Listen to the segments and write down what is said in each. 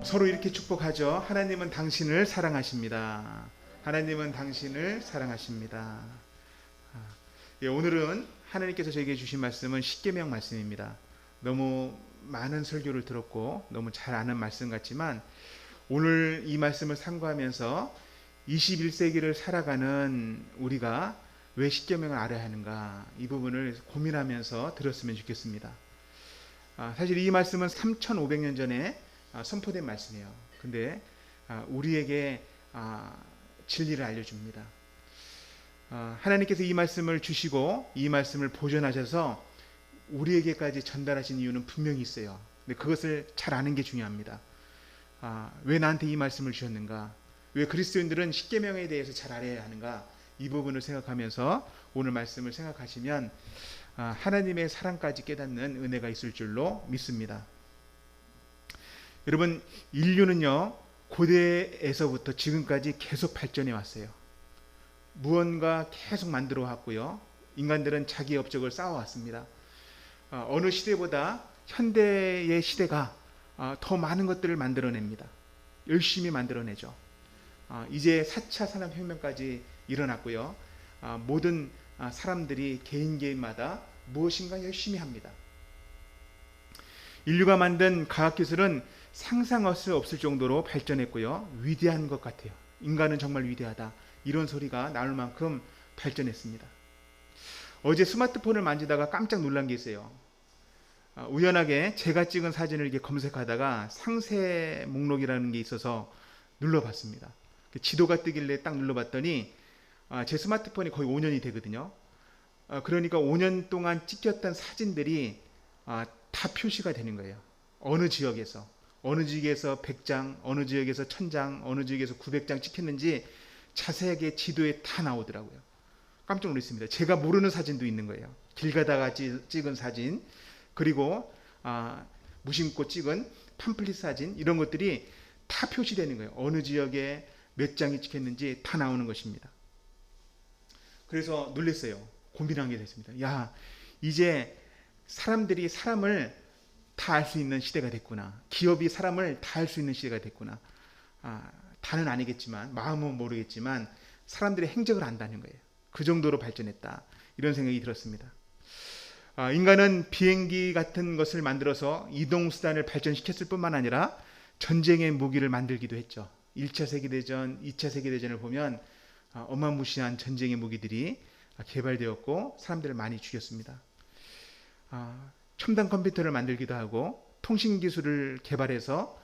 서로 이렇게 축복하죠. 하나님은 당신을 사랑하십니다. 하나님은 당신을 사랑하십니다. 오늘은 하나님께서 저에게 주신 말씀은 십계명 말씀입니다. 너무 많은 설교를 들었고 너무 잘 아는 말씀 같지만 오늘 이 말씀을 상고하면서 21세기를 살아가는 우리가 왜 십계명을 알아야 하는가, 이 부분을 고민하면서 들었으면 좋겠습니다. 사실 이 말씀은 3500년 전에 선포된 말씀이에요. 근데 우리에게 진리를 알려줍니다. 하나님께서 이 말씀을 주시고 이 말씀을 보존하셔서 우리에게까지 전달하신 이유는 분명히 있어요. 근데 그것을 잘 아는 게 중요합니다. 왜 나한테 이 말씀을 주셨는가, 왜 그리스도인들은 십계명에 대해서 잘 알아야 하는가, 이 부분을 생각하면서 오늘 말씀을 생각하시면 하나님의 사랑까지 깨닫는 은혜가 있을 줄로 믿습니다. 여러분, 인류는요, 고대에서부터 지금까지 계속 발전해 왔어요. 무언가 계속 만들어 왔고요. 인간들은 자기 업적을 쌓아왔습니다. 어느 시대보다 현대의 시대가 더 많은 것들을 만들어냅니다. 열심히 만들어내죠. 이제 4차 산업혁명까지 일어났고요. 모든 사람들이 개인마다 무엇인가 열심히 합니다. 인류가 만든 과학기술은 상상할 수 없을 정도로 발전했고요. 위대한 것 같아요. 인간은 정말 위대하다, 이런 소리가 나올 만큼 발전했습니다. 어제 스마트폰을 만지다가 깜짝 놀란 게 있어요. 우연하게 제가 찍은 사진을 이렇게 검색하다가 상세 목록이라는 게 있어서 눌러봤습니다. 지도가 뜨길래 딱 눌러봤더니 제 스마트폰이 거의 5년이 되거든요. 그러니까 5년 동안 찍혔던 사진들이 다 표시가 되는 거예요. 어느 지역에서 100장, 어느 지역에서 1000장, 어느 지역에서 900장 찍혔는지 자세하게 지도에 다 나오더라고요. 깜짝 놀랐습니다. 제가 모르는 사진도 있는 거예요. 길 가다가 찍은 사진, 그리고 무심코 찍은 팜플릿 사진, 이런 것들이 다 표시되는 거예요. 어느 지역에 몇 장이 찍혔는지 다 나오는 것입니다. 그래서 놀랐어요. 고민하게 됐습니다. 야, 이제 사람들이 사람을 다 알 수 있는 시대가 됐구나. 기업이 사람을 다 알 수 있는 시대가 됐구나. 다는 아니겠지만, 마음은 모르겠지만 사람들의 행적을 안다는 거예요. 그 정도로 발전했다, 이런 생각이 들었습니다. 인간은 비행기 같은 것을 만들어서 이동수단을 발전시켰을 뿐만 아니라 전쟁의 무기를 만들기도 했죠. 1차 세계대전, 2차 세계대전을 보면 어마무시한 전쟁의 무기들이 개발되었고 사람들을 많이 죽였습니다. 첨단 컴퓨터를 만들기도 하고 통신기술을 개발해서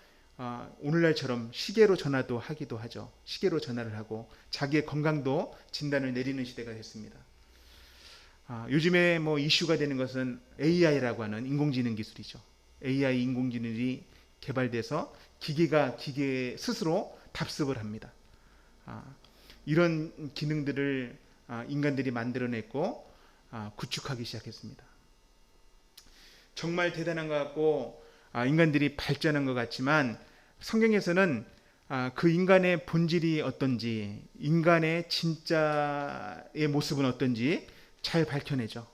오늘날처럼 시계로 전화도 하기도 하죠. 시계로 전화를 하고 자기의 건강도 진단을 내리는 시대가 됐습니다. 요즘에 이슈가 되는 것은 AI라고 하는 인공지능 기술이죠. AI 인공지능이 개발돼서 기계가 기계 스스로 답습을 합니다. 이런 기능들을 인간들이 만들어냈고 구축하기 시작했습니다. 정말 대단한 것 같고 인간들이 발전한 것 같지만 성경에서는 그 인간의 본질이 어떤지, 인간의 진짜의 모습은 어떤지 잘 밝혀내죠.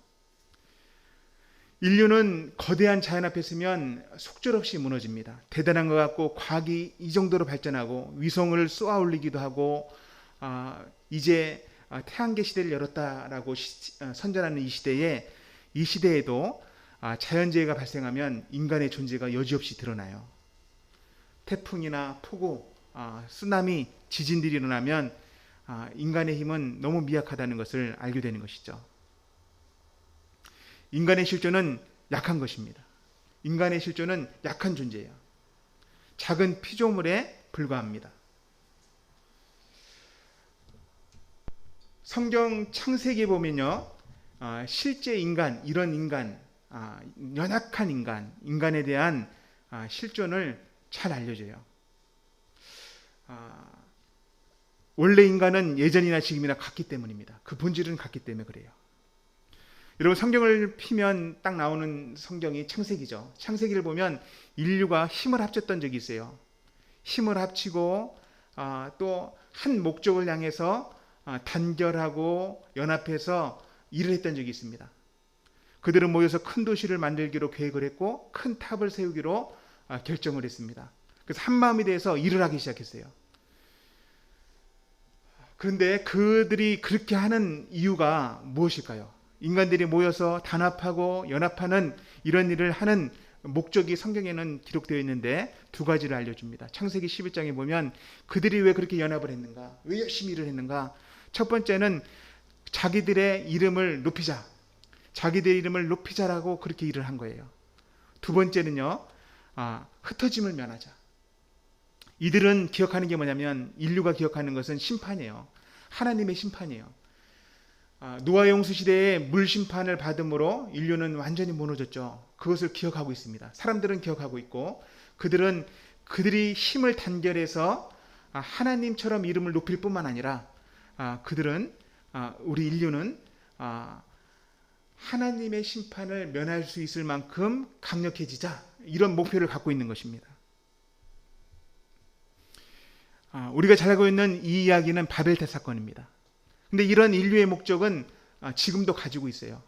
인류는 거대한 자연 앞에 서면 속절없이 무너집니다. 대단한 것 같고 과학이 이 정도로 발전하고 위성을 쏘아 올리기도 하고 이제 태양계 시대를 열었다라고 선전하는 이 시대에도 자연재해가 발생하면 인간의 존재가 여지없이 드러나요. 태풍이나 폭우, 쓰나미, 지진들이 일어나면 인간의 힘은 너무 미약하다는 것을 알게 되는 것이죠. 인간의 실존은 약한 것입니다. 인간의 실존은 약한 존재예요. 작은 피조물에 불과합니다. 성경 창세기에 보면요, 실제 인간, 이런 인간, 연약한 인간에 대한 실존을 잘 알려줘요. 원래 인간은 예전이나 지금이나 같기 때문입니다. 그 본질은 같기 때문에 그래요. 여러분, 성경을 피면 딱 나오는 성경이 창세기죠. 창세기를 보면 인류가 힘을 합쳤던 적이 있어요. 힘을 합치고 또 한 목적을 향해서 단결하고 연합해서 일을 했던 적이 있습니다. 그들은 모여서 큰 도시를 만들기로 계획을 했고 큰 탑을 세우기로 결정을 했습니다. 그래서 한 마음이 돼서 일을 하기 시작했어요. 그런데 그들이 그렇게 하는 이유가 무엇일까요? 인간들이 모여서 단합하고 연합하는 이런 일을 하는 목적이 성경에는 기록되어 있는데 두 가지를 알려줍니다. 창세기 11장에 보면 그들이 왜 그렇게 연합을 했는가? 왜 열심히 일을 했는가? 첫 번째는 자기들의 이름을 높이자. 자기들의 이름을 높이자라고 그렇게 일을 한 거예요. 두 번째는요, 흩어짐을 면하자. 이들은 기억하는 게 뭐냐면 인류가 기억하는 것은 심판이에요. 하나님의 심판이에요. 노아 용수 시대에 물 심판을 받음으로 인류는 완전히 무너졌죠. 그것을 기억하고 있습니다. 사람들은 기억하고 있고 그들은 그들이 힘을 단결해서 하나님처럼 이름을 높일 뿐만 아니라 그들은 우리 인류는 하나님의 심판을 면할 수 있을 만큼 강력해지자 이런 목표를 갖고 있는 것입니다. 우리가 잘 알고 있는 이 이야기는 바벨탑 사건입니다. 근데 이런 인류의 목적은 지금도 가지고 있어요.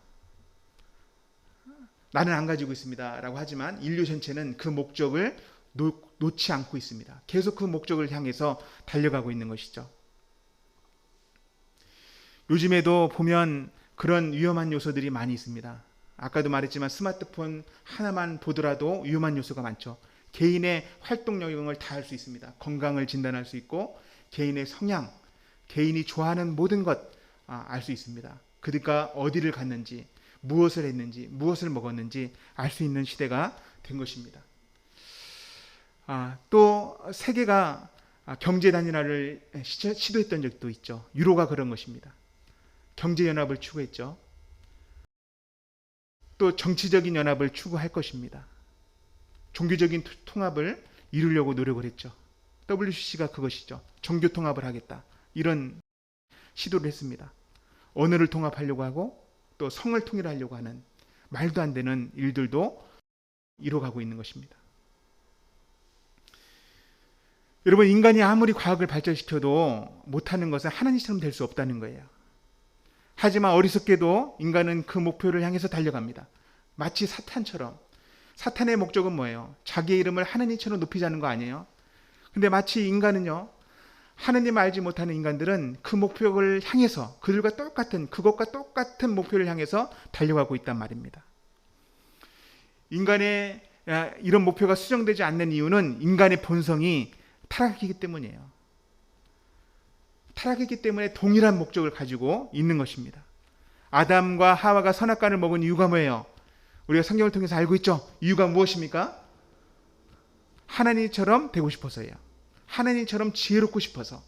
나는 안 가지고 있습니다 라고 하지만 인류 전체는 그 목적을 놓지 않고 있습니다. 계속 그 목적을 향해서 달려가고 있는 것이죠. 요즘에도 보면 그런 위험한 요소들이 많이 있습니다. 아까도 말했지만 스마트폰 하나만 보더라도 위험한 요소가 많죠. 개인의 활동 영역을 다 할 수 있습니다. 건강을 진단할 수 있고 개인의 성향, 개인이 좋아하는 모든 것 알 수 있습니다. 그들과 어디를 갔는지, 무엇을 했는지, 무엇을 먹었는지 알 수 있는 시대가 된 것입니다. 또 세계가 경제 단일화를 시도했던 적도 있죠. 유로가 그런 것입니다. 경제 연합을 추구했죠. 또 정치적인 연합을 추구할 것입니다. 종교적인 통합을 이루려고 노력을 했죠. WCC가 그것이죠. 종교 통합을 하겠다. 이런 시도를 했습니다. 언어를 통합하려고 하고 또 성을 통일하려고 하는 말도 안 되는 일들도 이뤄가고 있는 것입니다. 여러분, 인간이 아무리 과학을 발전시켜도 못하는 것은 하나님처럼 될 수 없다는 거예요. 하지만 어리석게도 인간은 그 목표를 향해서 달려갑니다. 마치 사탄처럼. 사탄의 목적은 뭐예요? 자기의 이름을 하나님처럼 높이자는 거 아니에요? 근데 마치 인간은요, 하나님을 알지 못하는 인간들은 그 목표를 향해서 그것과 똑같은 목표를 향해서 달려가고 있단 말입니다. 인간의 이런 목표가 수정되지 않는 이유는 인간의 본성이 타락이기 때문이에요. 타락이기 때문에 동일한 목적을 가지고 있는 것입니다. 아담과 하와가 선악과를 먹은 이유가 뭐예요? 우리가 성경을 통해서 알고 있죠. 이유가 무엇입니까? 하나님처럼 되고 싶어서예요. 하나님처럼 지혜롭고 싶어서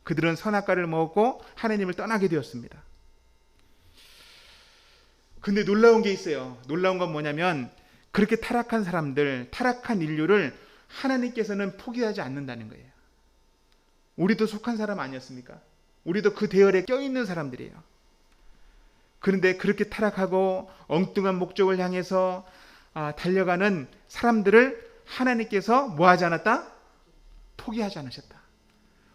그들은 선악과를 먹고 하나님을 떠나게 되었습니다. 근데 놀라운 게 있어요. 놀라운 건 뭐냐면 그렇게 타락한 사람들, 타락한 인류를 하나님께서는 포기하지 않는다는 거예요. 우리도 속한 사람 아니었습니까? 우리도 그 대열에 껴있는 사람들이에요. 그런데 그렇게 타락하고 엉뚱한 목적을 향해서 달려가는 사람들을 하나님께서 뭐하지 않았다? 포기하지 않으셨다.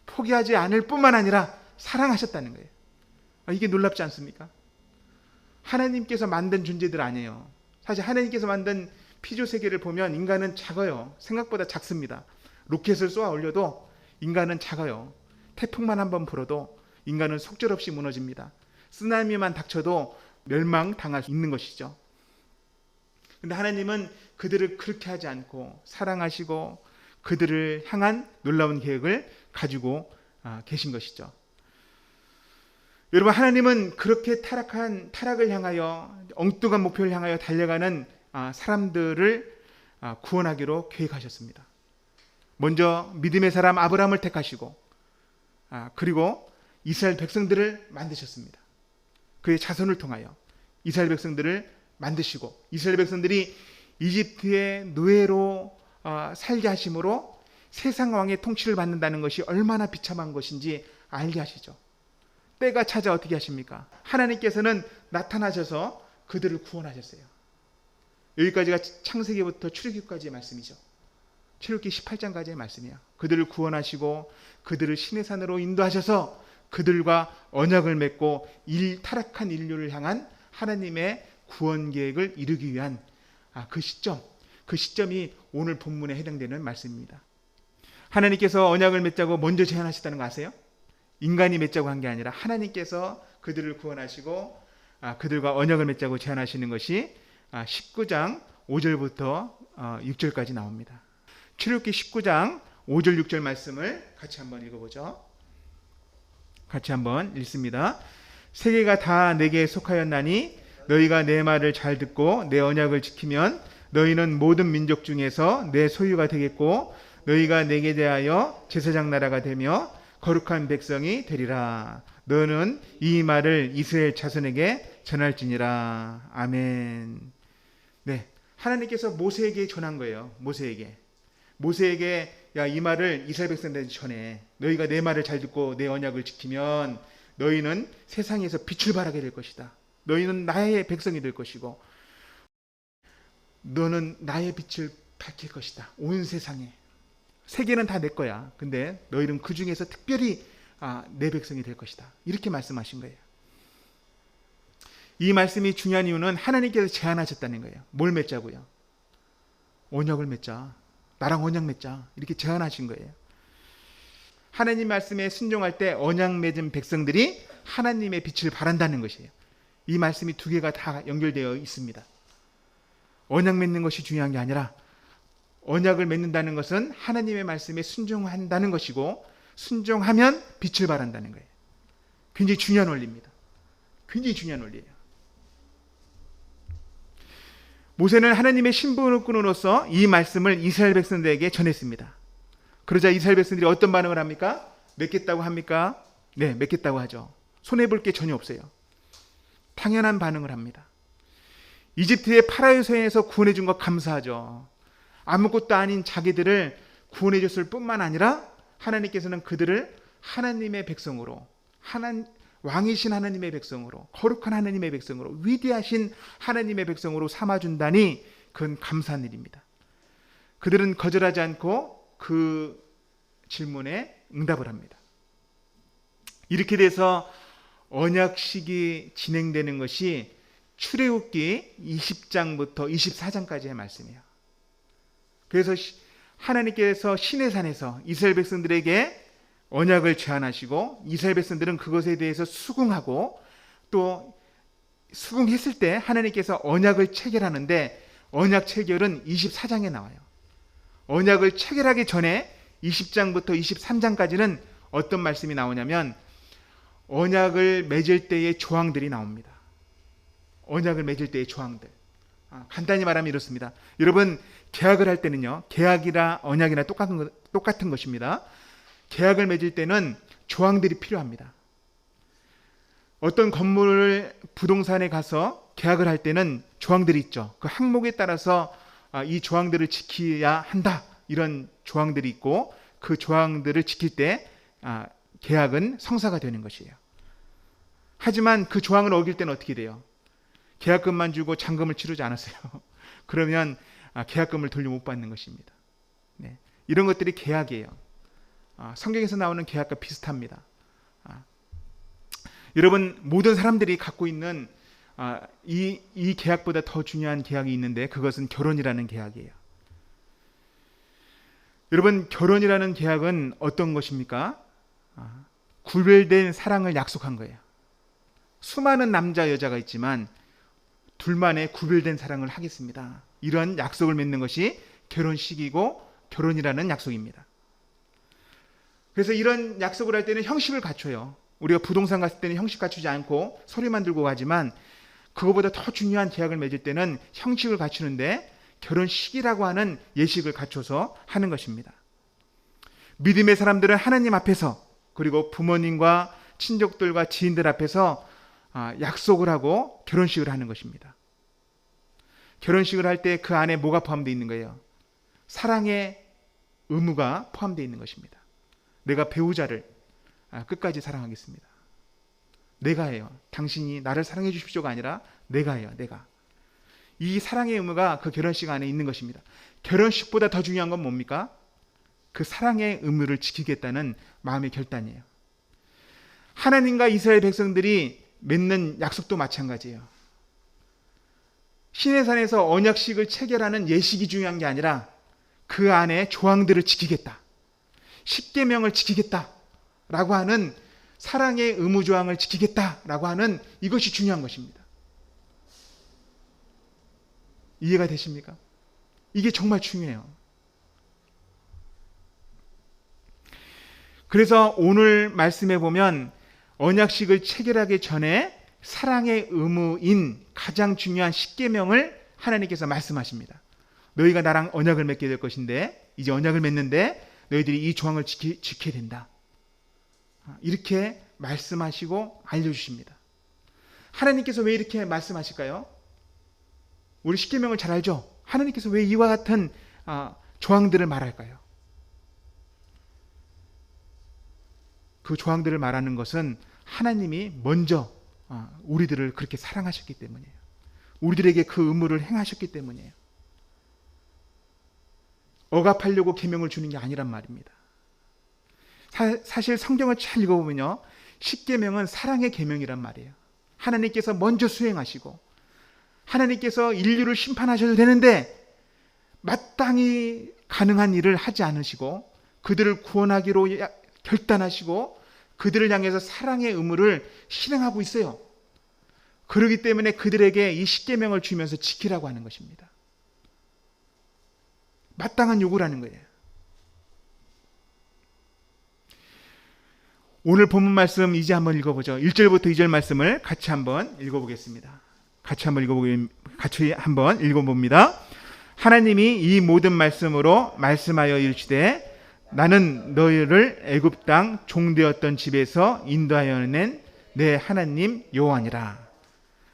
포기하지 않을 뿐만 아니라 사랑하셨다는 거예요. 이게 놀랍지 않습니까? 하나님께서 만든 존재들 아니에요. 사실 하나님께서 만든 피조 세계를 보면 인간은 작아요. 생각보다 작습니다. 로켓을 쏘아 올려도 인간은 작아요. 태풍만 한번 불어도 인간은 속절없이 무너집니다. 쓰나미만 닥쳐도 멸망당할 수 있는 것이죠. 근데 하나님은 그들을 그렇게 하지 않고 사랑하시고 그들을 향한 놀라운 계획을 가지고 계신 것이죠. 여러분, 하나님은 그렇게 타락을 향하여 엉뚱한 목표를 향하여 달려가는 사람들을 구원하기로 계획하셨습니다. 먼저 믿음의 사람 아브라함을 택하시고 그리고 이스라엘 백성들을 만드셨습니다. 그의 자손을 통하여 이스라엘 백성들을 만드시고 이스라엘 백성들이 이집트의 노예로 살게 하심으로 세상 왕의 통치를 받는다는 것이 얼마나 비참한 것인지 알게 하시죠. 때가 찾아 어떻게 하십니까? 하나님께서는 나타나셔서 그들을 구원하셨어요. 여기까지가 창세기부터 출애굽기까지의 말씀이죠. 출애굽기 18장까지의 말씀이에요. 그들을 구원하시고 그들을 신의 산으로 인도하셔서 그들과 언약을 맺고 타락한 인류를 향한 하나님의 구원 계획을 이루기 위한 그 시점이 오늘 본문에 해당되는 말씀입니다. 하나님께서 언약을 맺자고 먼저 제안하셨다는 거 아세요? 인간이 맺자고 한 게 아니라 하나님께서 그들을 구원하시고 그들과 언약을 맺자고 제안하시는 것이 19장 5절부터 6절까지 나옵니다. 출애굽기 19장 5절 6절 말씀을 같이 한번 읽어보죠. 같이 한번 읽습니다. 세계가 다 내게 속하였나니 너희가 내 말을 잘 듣고 내 언약을 지키면 너희는 모든 민족 중에서 내 소유가 되겠고 너희가 내게 대하여 제사장 나라가 되며 거룩한 백성이 되리라. 너는 이 말을 이스라엘 자손에게 전할지니라. 아멘. 네, 하나님께서 모세에게 전한 거예요. 모세에게 야, 이 말을 이스라엘 백성들한테 전해. 너희가 내 말을 잘 듣고 내 언약을 지키면 너희는 세상에서 빛을 발하게 될 것이다. 너희는 나의 백성이 될 것이고 너는 나의 빛을 밝힐 것이다. 온 세상에. 세계는 다 내 거야. 근데 너희는 그 중에서 특별히 내 백성이 될 것이다. 이렇게 말씀하신 거예요. 이 말씀이 중요한 이유는 하나님께서 제안하셨다는 거예요. 뭘 맺자고요? 언약을 맺자. 나랑 언약 맺자. 이렇게 제안하신 거예요. 하나님 말씀에 순종할 때 언약 맺은 백성들이 하나님의 빛을 발한다는 것이에요. 이 말씀이 두 개가 다 연결되어 있습니다. 언약 맺는 것이 중요한 게 아니라 언약을 맺는다는 것은 하나님의 말씀에 순종한다는 것이고 순종하면 빛을 발한다는 거예요. 굉장히 중요한 원리입니다. 굉장히 중요한 원리예요. 모세는 하나님의 신분을 끊어로서 이 말씀을 이스라엘 백성들에게 전했습니다. 그러자 이스라엘 백성들이 어떤 반응을 합니까? 맺겠다고 합니까? 네, 맺겠다고 하죠. 손해볼 게 전혀 없어요. 당연한 반응을 합니다. 이집트의 파라오 손에서 구원해 준 것 감사하죠. 아무것도 아닌 자기들을 구원해 줬을 뿐만 아니라 하나님께서는 그들을 하나님의 백성으로, 왕이신 하나님의 백성으로, 거룩한 하나님의 백성으로, 위대하신 하나님의 백성으로 삼아준다니 그건 감사한 일입니다. 그들은 거절하지 않고 그 질문에 응답을 합니다. 이렇게 돼서 언약식이 진행되는 것이 출애굽기 20장부터 24장까지의 말씀이에요. 그래서 하나님께서 시내산에서 이스라엘 백성들에게 언약을 제안하시고 이스라엘 백성들은 그것에 대해서 수긍하고 또 수긍했을 때 하나님께서 언약을 체결하는데 언약 체결은 24장에 나와요. 언약을 체결하기 전에 20장부터 23장까지는 어떤 말씀이 나오냐면 언약을 맺을 때의 조항들이 나옵니다. 언약을 맺을 때의 조항들. 간단히 말하면 이렇습니다. 여러분 계약을 할 때는요. 계약이나 언약이나 똑같은 것입니다. 계약을 맺을 때는 조항들이 필요합니다. 어떤 건물을 부동산에 가서 계약을 할 때는 조항들이 있죠. 그 항목에 따라서 이 조항들을 지켜야 한다. 이런 조항들이 있고 그 조항들을 지킬 때 계약은 성사가 되는 것이에요. 하지만 그 조항을 어길 때는 어떻게 돼요? 계약금만 주고 잔금을 치르지 않았어요. 그러면 계약금을 돌려 못 받는 것입니다. 네. 이런 것들이 계약이에요. 성경에서 나오는 계약과 비슷합니다. 여러분 모든 사람들이 갖고 있는 이 계약보다 더 중요한 계약이 있는데 그것은 결혼이라는 계약이에요. 여러분 결혼이라는 계약은 어떤 것입니까? 구별된 사랑을 약속한 거예요. 수많은 남자 여자가 있지만 둘만의 구별된 사랑을 하겠습니다. 이런 약속을 맺는 것이 결혼식이고 결혼이라는 약속입니다. 그래서 이런 약속을 할 때는 형식을 갖춰요. 우리가 부동산 갔을 때는 형식 갖추지 않고 서류만 들고 가지만 그거보다 더 중요한 계약을 맺을 때는 형식을 갖추는데 결혼식이라고 하는 예식을 갖춰서 하는 것입니다. 믿음의 사람들은 하나님 앞에서 그리고 부모님과 친족들과 지인들 앞에서 약속을 하고 결혼식을 하는 것입니다. 결혼식을 할 때 그 안에 뭐가 포함되어 있는 거예요? 사랑의 의무가 포함되어 있는 것입니다. 내가 배우자를 끝까지 사랑하겠습니다. 내가 해요. 당신이 나를 사랑해 주십시오가 아니라 내가 해요. 내가. 이 사랑의 의무가 그 결혼식 안에 있는 것입니다. 결혼식보다 더 중요한 건 뭡니까? 그 사랑의 의무를 지키겠다는 마음의 결단이에요. 하나님과 이스라엘 백성들이 맺는 약속도 마찬가지예요. 시내산에서 언약식을 체결하는 예식이 중요한 게 아니라 그 안에 조항들을 지키겠다. 십계명을 지키겠다라고 하는 사랑의 의무 조항을 지키겠다라고 하는 이것이 중요한 것입니다. 이해가 되십니까? 이게 정말 중요해요. 그래서 오늘 말씀에 보면 언약식을 체결하기 전에 사랑의 의무인 가장 중요한 십계명을 하나님께서 말씀하십니다. 너희가 나랑 언약을 맺게 될 것인데 이제 언약을 맺는데 너희들이 이 조항을 지켜야 된다. 이렇게 말씀하시고 알려주십니다. 하나님께서 왜 이렇게 말씀하실까요? 우리 십계명을 잘 알죠? 하나님께서 왜 이와 같은 조항들을 말할까요? 그 조항들을 말하는 것은 하나님이 먼저 우리들을 그렇게 사랑하셨기 때문이에요. 우리들에게 그 의무를 행하셨기 때문이에요. 억압하려고 계명을 주는 게 아니란 말입니다. 사실 성경을 잘 읽어보면요, 십계명은 사랑의 계명이란 말이에요. 하나님께서 먼저 수행하시고 하나님께서 인류를 심판하셔도 되는데 마땅히 가능한 일을 하지 않으시고 그들을 구원하기로 결단하시고 그들을 향해서 사랑의 의무를 실행하고 있어요. 그렇기 때문에 그들에게 이 십계명을 주면서 지키라고 하는 것입니다. 마땅한 요구라는 거예요. 오늘 본문 말씀 이제 한번 읽어보죠. 1절부터 2절 말씀을 같이 한번 읽어보겠습니다. 같이 한번 읽어봅니다. 하나님이 이 모든 말씀으로 말씀하여 이르시되 나는 너희를 애굽 땅 종되었던 집에서 인도하여 낸 내 하나님 여호와니라.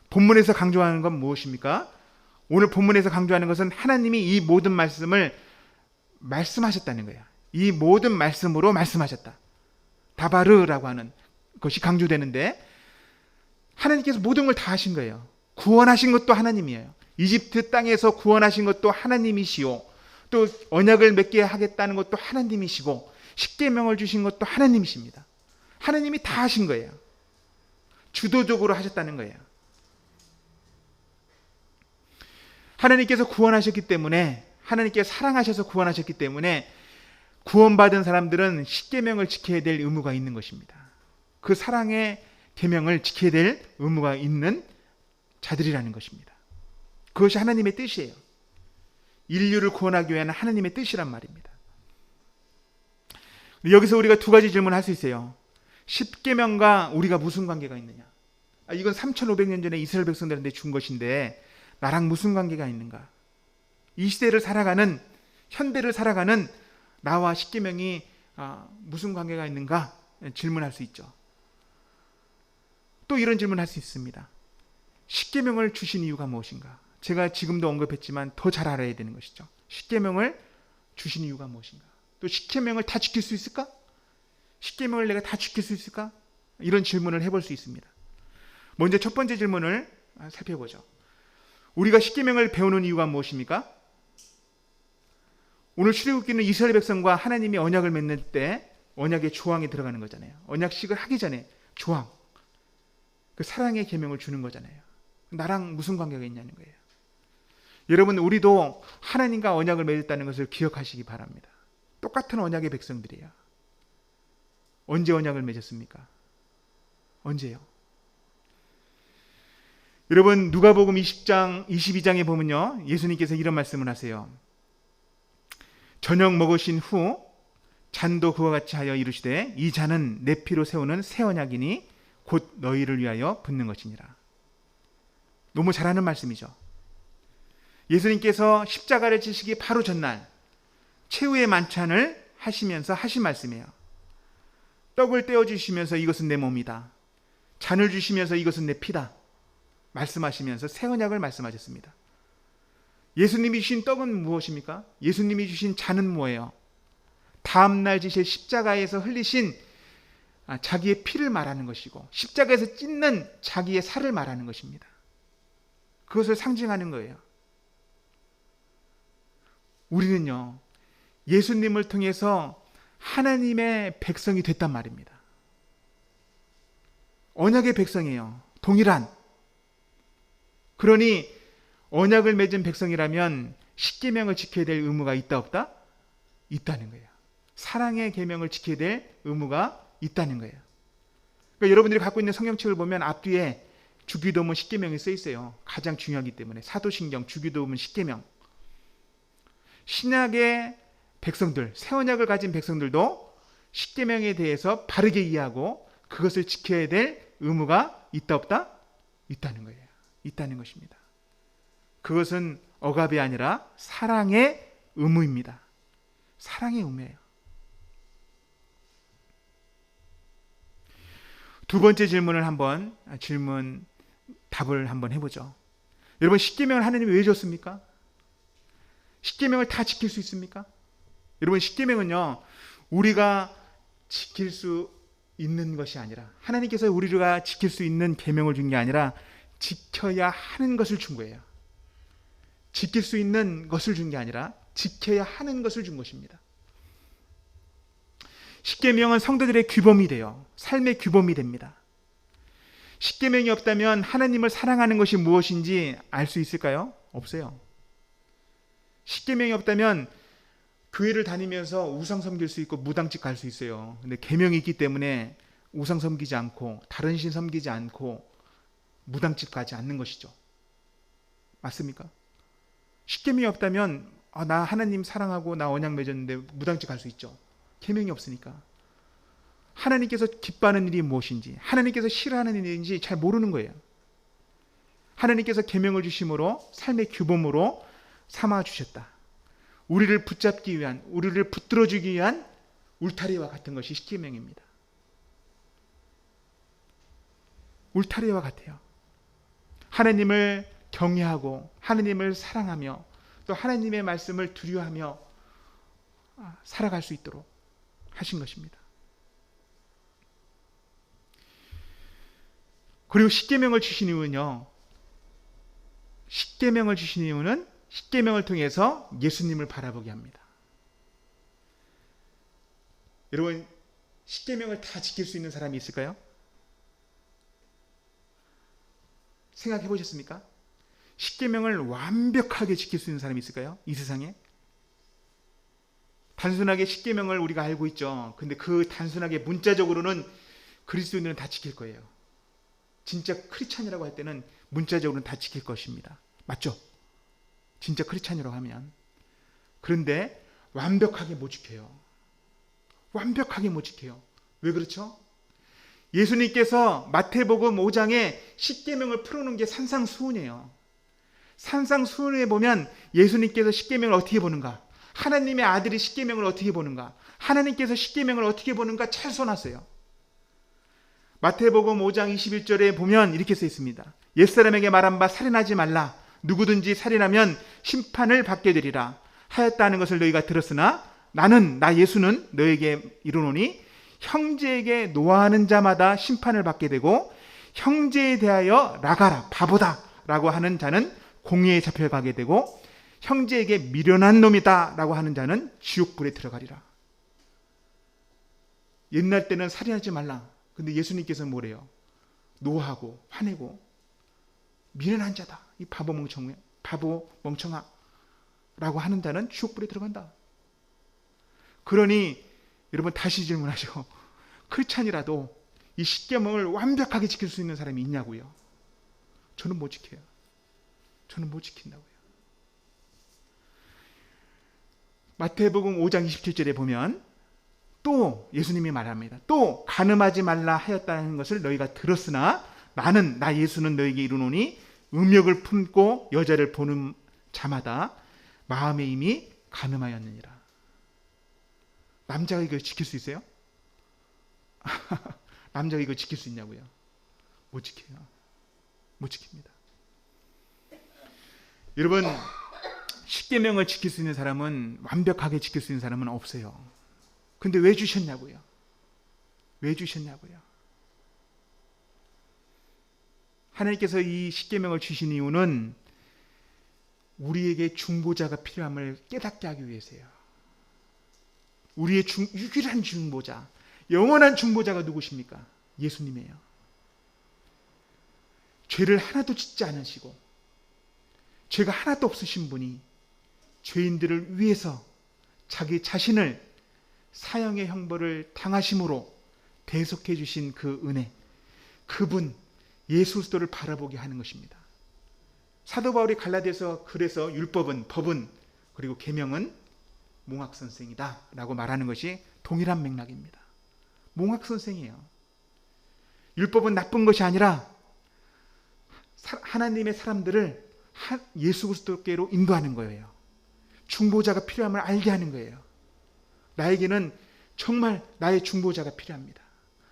본문에서 강조하는 건 무엇입니까? 오늘 본문에서 강조하는 것은 하나님이 이 모든 말씀을 말씀하셨다는 거예요. 이 모든 말씀으로 말씀하셨다. 다바르라고 하는 것이 강조되는데 하나님께서 모든 걸 다 하신 거예요. 구원하신 것도 하나님이에요. 이집트 땅에서 구원하신 것도 하나님이시오. 또 언약을 맺게 하겠다는 것도 하나님이시고 십계명을 주신 것도 하나님이십니다. 하나님이 다 하신 거예요. 주도적으로 하셨다는 거예요. 하나님께서 구원하셨기 때문에 하나님께서 사랑하셔서 구원하셨기 때문에 구원받은 사람들은 십계명을 지켜야 될 의무가 있는 것입니다. 그 사랑의 계명을 지켜야 될 의무가 있는 자들이라는 것입니다. 그것이 하나님의 뜻이에요. 인류를 구원하기 위한 하나님의 뜻이란 말입니다. 여기서 우리가 두 가지 질문을 할 수 있어요. 십계명과 우리가 무슨 관계가 있느냐? 이건 3500년 전에 이스라엘 백성들한테 준 것인데 나랑 무슨 관계가 있는가? 이 시대를 살아가는 현대를 살아가는 나와 십계명이 무슨 관계가 있는가 질문할 수 있죠. 또 이런 질문을 할 수 있습니다. 십계명을 주신 이유가 무엇인가? 제가 지금도 언급했지만 더 잘 알아야 되는 것이죠. 십계명을 주신 이유가 무엇인가? 또 십계명을 다 지킬 수 있을까? 십계명을 내가 다 지킬 수 있을까? 이런 질문을 해볼 수 있습니다. 먼저 첫 번째 질문을 살펴보죠. 우리가 십계명을 배우는 이유가 무엇입니까? 오늘 출애굽기는 이스라엘 백성과 하나님이 언약을 맺는 때 언약의 조항이 들어가는 거잖아요. 언약식을 하기 전에 조항, 그 사랑의 계명을 주는 거잖아요. 나랑 무슨 관계가 있냐는 거예요. 여러분, 우리도 하나님과 언약을 맺었다는 것을 기억하시기 바랍니다. 똑같은 언약의 백성들이에요. 언제 언약을 맺었습니까? 언제요? 여러분, 누가복음 20장 22장에 보면요, 예수님께서 이런 말씀을 하세요. 저녁 먹으신 후 잔도 그와 같이 하여 이르시되 이 잔은 내 피로 세우는 새 언약이니 곧 너희를 위하여 붓는 것이니라. 너무 잘하는 말씀이죠. 예수님께서 십자가를 지시기 바로 전날 최후의 만찬을 하시면서 하신 말씀이에요. 떡을 떼어주시면서 이것은 내 몸이다. 잔을 주시면서 이것은 내 피다. 말씀하시면서 새 언약을 말씀하셨습니다. 예수님이 주신 떡은 무엇입니까? 예수님이 주신 잔은 뭐예요? 다음날 지실 십자가에서 흘리신 자기의 피를 말하는 것이고 십자가에서 찢는 자기의 살을 말하는 것입니다. 그것을 상징하는 거예요. 우리는요, 예수님을 통해서 하나님의 백성이 됐단 말입니다. 언약의 백성이에요. 동일한. 그러니 언약을 맺은 백성이라면 십계명을 지켜야 될 의무가 있다 없다? 있다는 거예요. 사랑의 계명을 지켜야 될 의무가 있다는 거예요. 그러니까 여러분들이 갖고 있는 성경책을 보면 앞뒤에 주기도문 10계명이 써 있어요. 가장 중요하기 때문에. 사도신경, 주기도문 10계명. 신약의 백성들, 새 언약을 가진 백성들도 10계명에 대해서 바르게 이해하고 그것을 지켜야 될 의무가 있다 없다? 있다는 거예요. 있다는 것입니다. 그것은 억압이 아니라 사랑의 의무입니다. 사랑의 의무예요. 두 번째 답을 한번 해보죠. 여러분, 10계명을 하나님이 왜 줬습니까? 10계명을 다 지킬 수 있습니까? 여러분, 10계명은요, 우리가 지킬 수 있는 것이 아니라, 하나님께서 우리가 지킬 수 있는 계명을 준 게 아니라 지켜야 하는 것을 준 거예요. 지킬 수 있는 것을 준 게 아니라 지켜야 하는 것을 준 것입니다. 10계명은 성도들의 규범이 돼요. 삶의 규범이 됩니다. 10계명이 없다면 하나님을 사랑하는 것이 무엇인지 알 수 있을까요? 없어요. 10계명이 없다면 교회를 다니면서 우상 섬길 수 있고 무당집 갈 수 있어요. 근데 계명이 있기 때문에 우상 섬기지 않고 다른 신 섬기지 않고 무당집 가지 않는 것이죠. 맞습니까? 10계명이 없다면 나 하나님 사랑하고 나 언약 맺었는데 무당집 갈 수 있죠. 계명이 없으니까. 하나님께서 기뻐하는 일이 무엇인지, 하나님께서 싫어하는 일인지 잘 모르는 거예요. 하나님께서 계명을 주심으로 삶의 규범으로 삼아 주셨다. 우리를 붙잡기 위한, 우리를 붙들어주기 위한 울타리와 같은 것이 10계명입니다. 울타리와 같아요. 하나님을 경외하고 하나님을 사랑하며 또 하나님의 말씀을 두려워하며 살아갈 수 있도록 하신 것입니다. 그리고 10계명을 주신 이유는요, 10계명을 주신 이유는 10계명을 통해서 예수님을 바라보게 합니다. 여러분, 10계명을 다 지킬 수 있는 사람이 있을까요? 생각해 보셨습니까? 10계명을 완벽하게 지킬 수 있는 사람이 있을까요? 이 세상에? 단순하게 10계명을 우리가 알고 있죠. 근데 그 단순하게 문자적으로는 그리스도인들은 다 지킬 거예요. 진짜 크리스찬이라고 할 때는 문자적으로는 다 지킬 것입니다. 맞죠? 진짜 크리스찬이라고 하면. 그런데 완벽하게 못 지켜요. 완벽하게 못 지켜요. 왜 그렇죠? 예수님께서 마태복음 5장에 10계명을 풀어놓은 게 산상수훈이에요. 산상수훈에 보면 예수님께서 10계명을 어떻게 보는가, 하나님의 아들이 10계명을 어떻게 보는가, 하나님께서 10계명을 어떻게 보는가 잘 써놨어요. 마태복음 5장 21절에 보면 이렇게 써 있습니다. 옛사람에게 말한 바 살인하지 말라. 누구든지 살인하면 심판을 받게 되리라 하였다는 것을 너희가 들었으나 나는, 나 예수는 너에게 이르노니 형제에게 노하는 자마다 심판을 받게 되고 형제에 대하여 나가라 바보다 라고 하는 자는 공의에 잡혀가게 되고 형제에게 미련한 놈이다 라고 하는 자는 지옥불에 들어가리라. 옛날 때는 살인하지 말라. 근데 예수님께서는 뭐래요? 노하고 화내고 미련한 자다. 이 바보 멍청아 라고 하는 자는 지옥불에 들어간다. 그러니 여러분 다시 질문하죠. 크리스찬이라도 이 10계명을 완벽하게 지킬 수 있는 사람이 있냐고요? 저는 못 지켜요. 저는 못 지킨다고요. 마태복음 5장 27절에 보면 또 예수님이 말합니다. 또 간음하지 말라 하였다는 것을 너희가 들었으나 나는, 나 예수는 너에게 이르노니 음욕을 품고 여자를 보는 자마다 마음에 이미 간음하였느니라. 남자가 이걸 지킬 수 있어요? 남자가 이걸 지킬 수 있냐고요? 못 지켜요. 못 지킵니다. 여러분, 10계명을 지킬 수 있는 사람은, 완벽하게 지킬 수 있는 사람은 없어요. 근데 왜 주셨냐고요? 왜 주셨냐고요? 하나님께서 이 10계명을 주신 이유는 우리에게 중보자가 필요함을 깨닫게 하기 위해서요. 우리의 유일한 중보자, 영원한 중보자가 누구십니까? 예수님이에요. 죄를 하나도 짓지 않으시고 죄가 하나도 없으신 분이 죄인들을 위해서 자기 자신을 사형의 형벌을 당하심으로 대속해 주신 그 은혜, 그분 예수 그리스도를 바라보게 하는 것입니다. 사도 바울이 갈라디아서 그래서 율법은, 법은, 그리고 계명은 몽학선생이다 라고 말하는 것이 동일한 맥락입니다. 몽학선생이에요. 율법은 나쁜 것이 아니라 하나님의 사람들을 예수 그리스도께로 인도하는 거예요. 중보자가 필요함을 알게 하는 거예요. 나에게는 정말 나의 중보자가 필요합니다.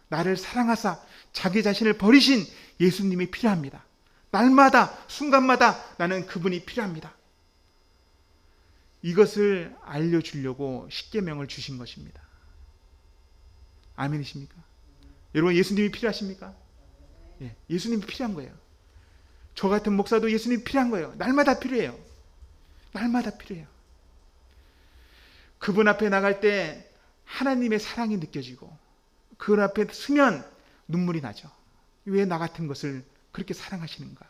나를 사랑하사 자기 자신을 버리신 예수님이 필요합니다. 날마다 순간마다 나는 그분이 필요합니다. 이것을 알려주려고 십계명을 주신 것입니다. 아멘이십니까? 여러분, 예수님이 필요하십니까? 예, 예수님이 필요한 거예요. 저 같은 목사도 예수님이 필요한 거예요. 날마다 필요해요. 날마다 필요해요. 그분 앞에 나갈 때 하나님의 사랑이 느껴지고 그 앞에 서면 눈물이 나죠. 왜 나 같은 것을 그렇게 사랑하시는가?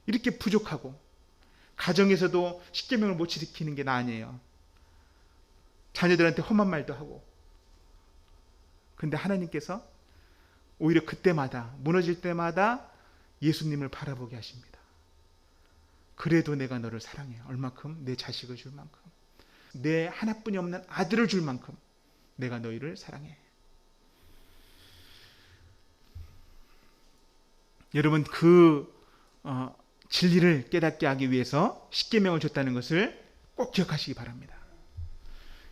이렇게 부족하고 가정에서도 십계명을 못 지키는 게 나 아니에요. 자녀들한테 험한 말도 하고. 근데 하나님께서 오히려 그때마다, 무너질 때마다 예수님을 바라보게 하십니다. 그래도 내가 너를 사랑해. 얼마큼? 내 자식을 줄 만큼. 내 하나뿐이 없는 아들을 줄 만큼 내가 너희를 사랑해. 여러분, 그 진리를 깨닫게 하기 위해서 십계명을 줬다는 것을 꼭 기억하시기 바랍니다.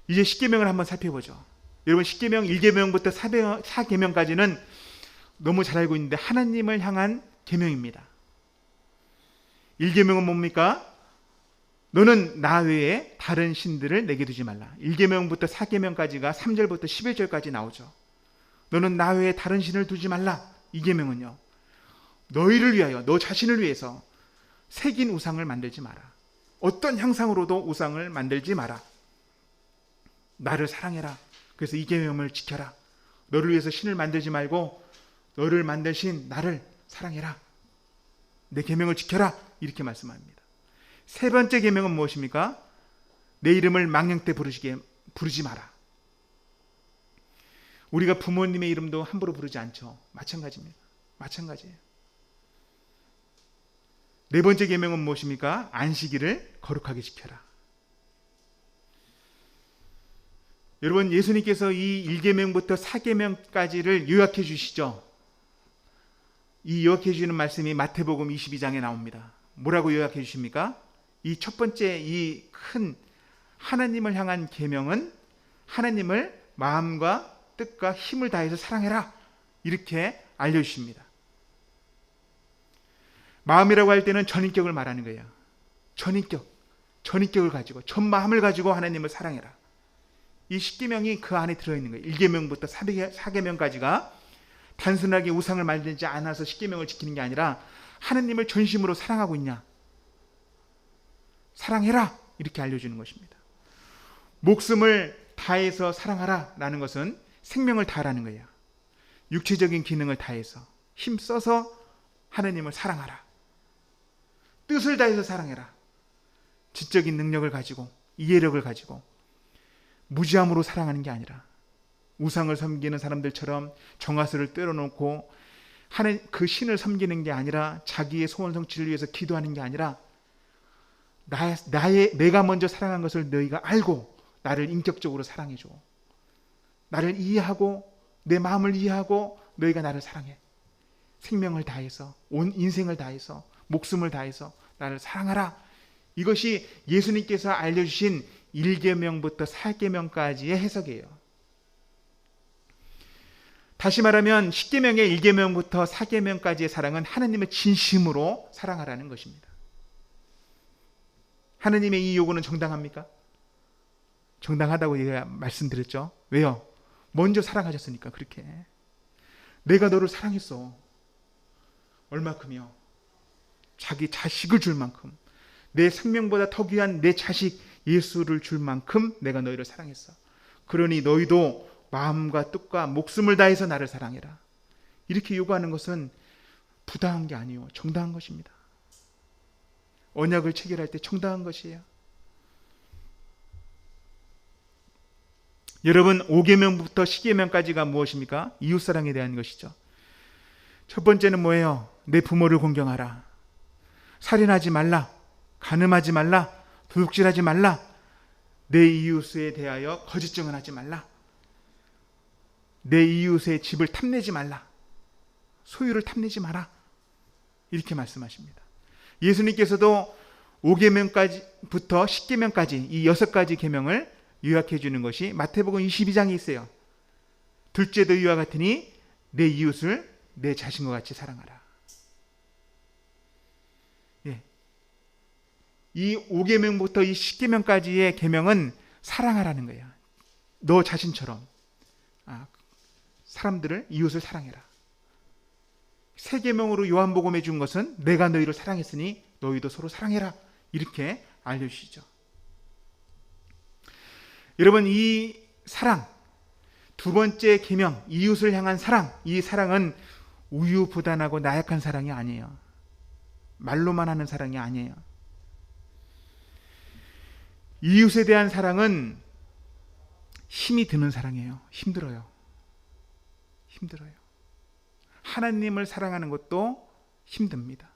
이제 십계명을 한번 살펴보죠. 여러분, 십계명 1계명부터 4계명까지는 너무 잘 알고 있는데 하나님을 향한 계명입니다. 1계명은 뭡니까? 너는 나 외에 다른 신들을 내게 두지 말라. 1계명부터 4계명까지가 3절부터 11절까지 나오죠. 너는 나 외에 다른 신을 두지 말라. 2계명은요, 너희를 위하여, 너 자신을 위해서 새긴 우상을 만들지 마라. 어떤 형상으로도 우상을 만들지 마라. 나를 사랑해라. 그래서 2계명을 지켜라. 너를 위해서 신을 만들지 말고 너를 만드신 나를 사랑해라. 내 계명을 지켜라. 이렇게 말씀합니다. 세 번째 계명은 무엇입니까? 내 이름을 망령 때 부르지 마라. 우리가 부모님의 이름도 함부로 부르지 않죠. 마찬가지입니다. 마찬가지예요. 네 번째 계명은 무엇입니까? 안식일을 거룩하게 지켜라. 여러분, 예수님께서 이 1계명부터 4계명까지를 요약해 주시죠. 이 요약해 주시는 말씀이 마태복음 22장에 나옵니다. 뭐라고 요약해 주십니까? 이 첫 번째, 이 큰 하나님을 향한 계명은 하나님을 마음과 뜻과 힘을 다해서 사랑해라. 이렇게 알려주십니다. 마음이라고 할 때는 전인격을 말하는 거예요. 전인격을 가지고, 전 마음을 가지고 하나님을 사랑해라. 이 십계명이 그 안에 들어있는 거예요. 1계명부터 4계명까지가 단순하게 우상을 만들지 않아서 십계명을 지키는 게 아니라 하나님을 전심으로 사랑하고 있냐, 사랑해라. 이렇게 알려주는 것입니다. 목숨을 다해서 사랑하라 라는 것은 생명을 다하라는 거예요. 육체적인 기능을 다해서 힘써서 하나님을 사랑하라. 뜻을 다해서 사랑해라. 지적인 능력을 가지고, 이해력을 가지고 무지함으로 사랑하는 게 아니라 우상을 섬기는 사람들처럼 정화수를 때려놓고 그 신을 섬기는 게 아니라 자기의 소원 성취를 위해서 기도하는 게 아니라 내가 먼저 사랑한 것을 너희가 알고 나를 인격적으로 사랑해줘. 나를 이해하고 내 마음을 이해하고 너희가 나를 사랑해. 생명을 다해서, 온 인생을 다해서, 목숨을 다해서 나를 사랑하라. 이것이 예수님께서 알려주신 1계명부터 4계명까지의 해석이에요. 다시 말하면 10계명의 1계명부터 4계명까지의 사랑은 하나님의 진심으로 사랑하라는 것입니다. 하나님의 이 요구는 정당합니까? 정당하다고 제가 말씀드렸죠. 왜요? 먼저 사랑하셨으니까. 그렇게 내가 너를 사랑했어. 얼마큼이요? 자기 자식을 줄 만큼, 내 생명보다 더 귀한 내 자식 예수를 줄 만큼 내가 너희를 사랑했어. 그러니 너희도 마음과 뜻과 목숨을 다해서 나를 사랑해라. 이렇게 요구하는 것은 부당한 게 아니요, 정당한 것입니다. 언약을 체결할 때 정당한 것이에요. 여러분, 5계명부터 10계명까지가 무엇입니까? 이웃사랑에 대한 것이죠. 첫 번째는 뭐예요? 내 부모를 공경하라. 살인하지 말라. 간음하지 말라. 도둑질하지 말라. 내 이웃에 대하여 거짓 증언하지 말라. 내 이웃의 집을 탐내지 말라. 소유를 탐내지 마라. 이렇게 말씀하십니다. 예수님께서도 5계명까지부터 10계명까지 이 6가지 계명을 요약해 주는 것이 마태복음 22장에 있어요. 둘째도 이와 같으니 내 이웃을 내 자신과 같이 사랑하라. 예. 이 5계명부터 이 10계명까지의 계명은 사랑하라는 거예요. 너 자신처럼 사람들을, 이웃을 사랑해라. 3계명으로 요한복음에 준 것은 내가 너희를 사랑했으니 너희도 서로 사랑해라. 이렇게 알려주시죠. 여러분, 이 사랑, 두 번째 계명, 이웃을 향한 사랑, 이 사랑은 우유부단하고 나약한 사랑이 아니에요. 말로만 하는 사랑이 아니에요. 이웃에 대한 사랑은 힘이 드는 사랑이에요. 힘들어요. 하나님을 사랑하는 것도 힘듭니다.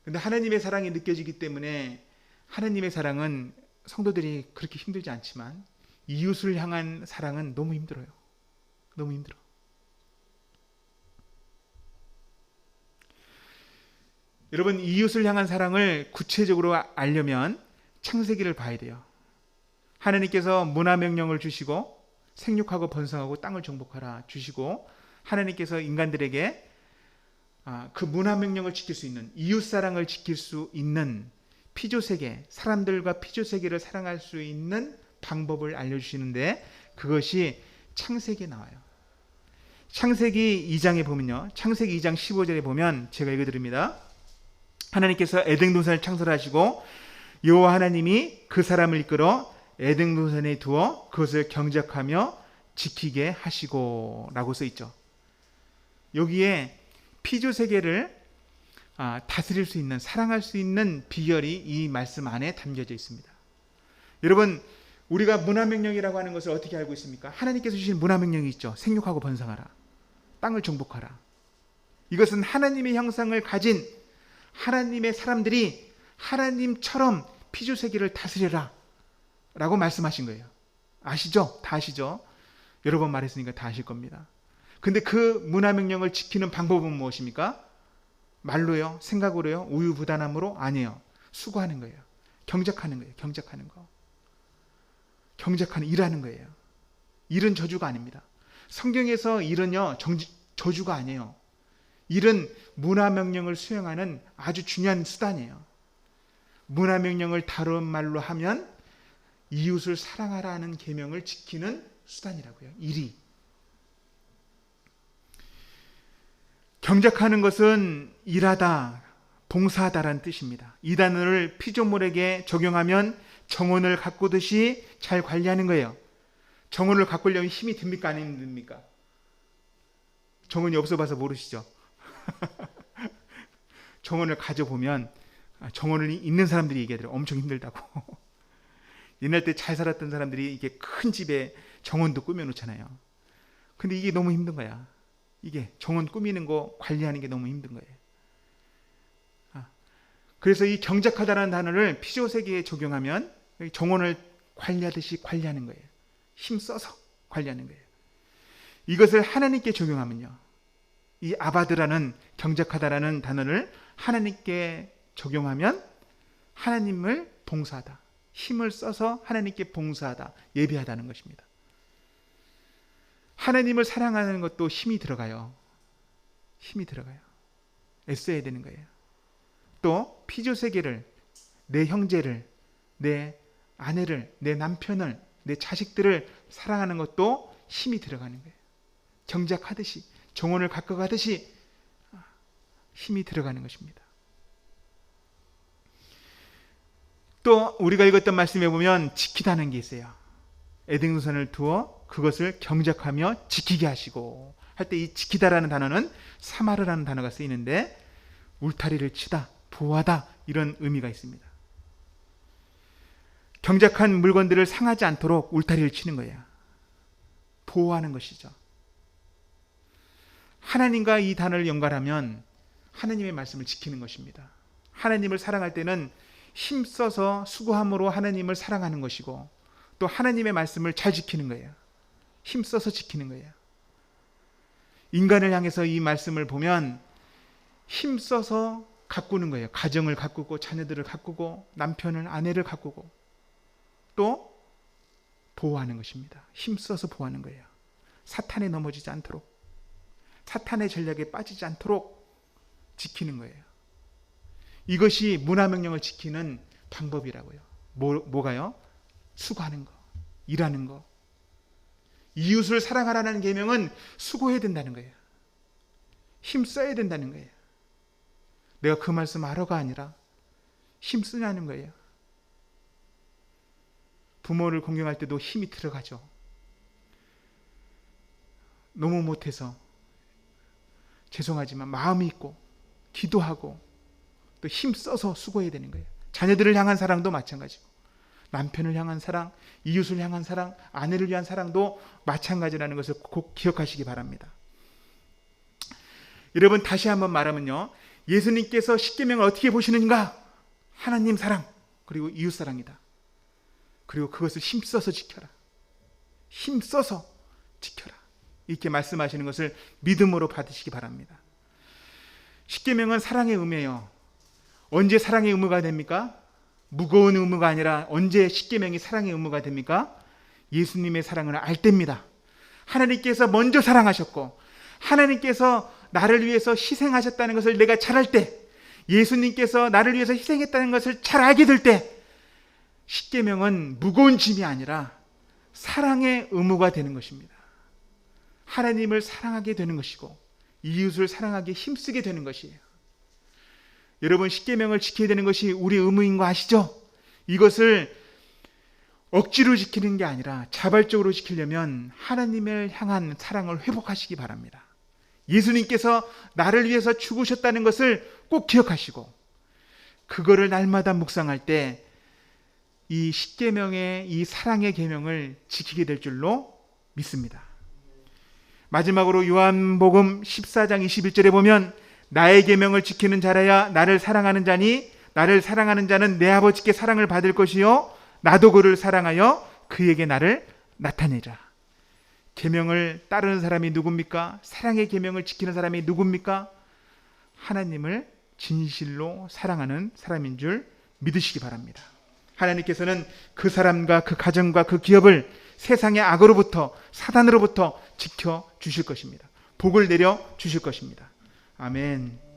근데 하나님의 사랑이 느껴지기 때문에 하나님의 사랑은 성도들이 그렇게 힘들지 않지만 이웃을 향한 사랑은 너무 힘들어요. 너무 힘들어. 여러분, 이웃을 향한 사랑을 구체적으로 알려면 창세기를 봐야 돼요. 하나님께서 문화명령을 주시고 생육하고 번성하고 땅을 정복하라 주시고, 하나님께서 인간들에게 그 문화명령을 지킬 수 있는, 이웃사랑을 지킬 수 있는 피조세계, 사람들과 피조세계를 사랑할 수 있는 방법을 알려주시는데 그것이 창세기에 나와요. 창세기 2장에 보면요, 창세기 2장 15절에 보면 제가 읽어드립니다. 하나님께서 에덴 동산을 창설하시고 여호와 하나님이 그 사람을 이끌어 에덴 동산에 두어 그것을 경작하며 지키게 하시고 라고 써있죠. 여기에 피조세계를 다스릴 수 있는, 사랑할 수 있는 비결이 이 말씀 안에 담겨져 있습니다. 여러분, 우리가 문화명령이라고 하는 것을 어떻게 알고 있습니까? 하나님께서 주신 문화명령이 있죠. 생육하고 번성하라, 땅을 정복하라. 이것은 하나님의 형상을 가진 하나님의 사람들이 하나님처럼 피조세계를 다스려라 라고 말씀하신 거예요. 아시죠? 다 아시죠? 여러 번 말했으니까 다 아실 겁니다. 근데 그 문화명령을 지키는 방법은 무엇입니까? 말로요? 생각으로요? 우유부단함으로? 아니에요. 수고하는 거예요. 경작하는 거예요. 경작하는 거. 경작하는, 일하는 거예요. 일은 저주가 아닙니다. 성경에서 일은요, 저주가 아니에요. 일은 문화명령을 수행하는 아주 중요한 수단이에요. 문화명령을 다른 말로 하면 이웃을 사랑하라는 계명을 지키는 수단이라고요. 일이. 경작하는 것은 일하다, 봉사하다라는 뜻입니다. 이 단어를 피조물에게 적용하면 정원을 가꾸듯이 잘 관리하는 거예요. 정원을 가꾸려면 힘이 듭니까? 안 듭니까? 정원이 없어봐서 모르시죠? 정원을 가져보면, 정원을 있는 사람들이 얘기하더라고요. 엄청 힘들다고. 옛날 때 잘 살았던 사람들이 이게 큰 집에 정원도 꾸며놓잖아요. 근데 이게 너무 힘든 거야. 이게 정원 꾸미는 거, 관리하는 게 너무 힘든 거예요. 그래서 이 경작하다라는 단어를 피조세계에 적용하면 정원을 관리하듯이 관리하는 거예요. 힘써서 관리하는 거예요. 이것을 하나님께 적용하면요, 이 아바드라는, 경작하다라는 단어를 하나님께 적용하면 하나님을 봉사하다, 힘을 써서 하나님께 봉사하다, 예배하다는 것입니다. 하나님을 사랑하는 것도 힘이 들어가요. 힘이 들어가요. 애써야 되는 거예요. 또 피조세계를, 내 형제를, 내 아내를, 내 남편을, 내 자식들을 사랑하는 것도 힘이 들어가는 거예요. 경작하듯이, 정원을 가꿔가듯이 힘이 들어가는 것입니다. 또 우리가 읽었던 말씀에 보면 지키다는 게 있어요. 에덴 동산을 두어 그것을 경작하며 지키게 하시고 할 때, 이 지키다라는 단어는 사마르라는 단어가 쓰이는데 울타리를 치다, 보호하다, 이런 의미가 있습니다. 경작한 물건들을 상하지 않도록 울타리를 치는 거예요. 보호하는 것이죠. 하나님과 이 단어를 연관하면 하나님의 말씀을 지키는 것입니다. 하나님을 사랑할 때는 힘써서 수고함으로 하나님을 사랑하는 것이고, 또 하나님의 말씀을 잘 지키는 거예요. 힘써서 지키는 거예요. 인간을 향해서 이 말씀을 보면 힘써서 가꾸는 거예요. 가정을 가꾸고, 자녀들을 가꾸고, 남편을, 아내를 가꾸고, 또 보호하는 것입니다. 힘써서 보호하는 거예요. 사탄에 넘어지지 않도록, 사탄의 전략에 빠지지 않도록 지키는 거예요. 이것이 문화명령을 지키는 방법이라고요. 뭐가요? 수고하는 거, 일하는 거. 이웃을 사랑하라는 계명은 수고해야 된다는 거예요. 힘써야 된다는 거예요. 내가 그 말씀 하러가 아니라 힘쓰냐는 거예요. 부모를 공경할 때도 힘이 들어가죠. 너무 못해서 죄송하지만 마음이 있고 기도하고 또 힘써서 수고해야 되는 거예요. 자녀들을 향한 사랑도 마찬가지고, 남편을 향한 사랑, 이웃을 향한 사랑, 아내를 위한 사랑도 마찬가지라는 것을 꼭 기억하시기 바랍니다. 여러분, 다시 한번 말하면요, 예수님께서 십계명을 어떻게 보시는가? 하나님 사랑, 그리고 이웃 사랑이다. 그리고 그것을 힘써서 지켜라. 힘써서 지켜라. 이렇게 말씀하시는 것을 믿음으로 받으시기 바랍니다. 십계명은 사랑의 의무예요. 언제 사랑의 의무가 됩니까? 무거운 의무가 아니라 언제 십계명이 사랑의 의무가 됩니까? 예수님의 사랑을 알 때입니다. 하나님께서 먼저 사랑하셨고, 하나님께서 나를 위해서 희생하셨다는 것을 내가 잘 알 때, 예수님께서 나를 위해서 희생했다는 것을 잘 알게 될 때, 십계명은 무거운 짐이 아니라 사랑의 의무가 되는 것입니다. 하나님을 사랑하게 되는 것이고, 이웃을 사랑하기에 힘쓰게 되는 것이에요. 여러분, 십계명을 지켜야 되는 것이 우리 의무인 거 아시죠? 이것을 억지로 지키는 게 아니라 자발적으로 지키려면 하나님을 향한 사랑을 회복하시기 바랍니다. 예수님께서 나를 위해서 죽으셨다는 것을 꼭 기억하시고, 그거를 날마다 묵상할 때 이 십계명의 이 사랑의 계명을 지키게 될 줄로 믿습니다. 마지막으로 요한복음 14장 21절에 보면, 나의 계명을 지키는 자라야 나를 사랑하는 자니, 나를 사랑하는 자는 내 아버지께 사랑을 받을 것이요 나도 그를 사랑하여 그에게 나를 나타내자. 계명을 따르는 사람이 누굽니까? 사랑의 계명을 지키는 사람이 누굽니까? 하나님을 진실로 사랑하는 사람인 줄 믿으시기 바랍니다. 하나님께서는 그 사람과 그 가정과 그 기업을 세상의 악으로부터, 사단으로부터 지켜 주실 것입니다. 복을 내려 주실 것입니다. 아멘.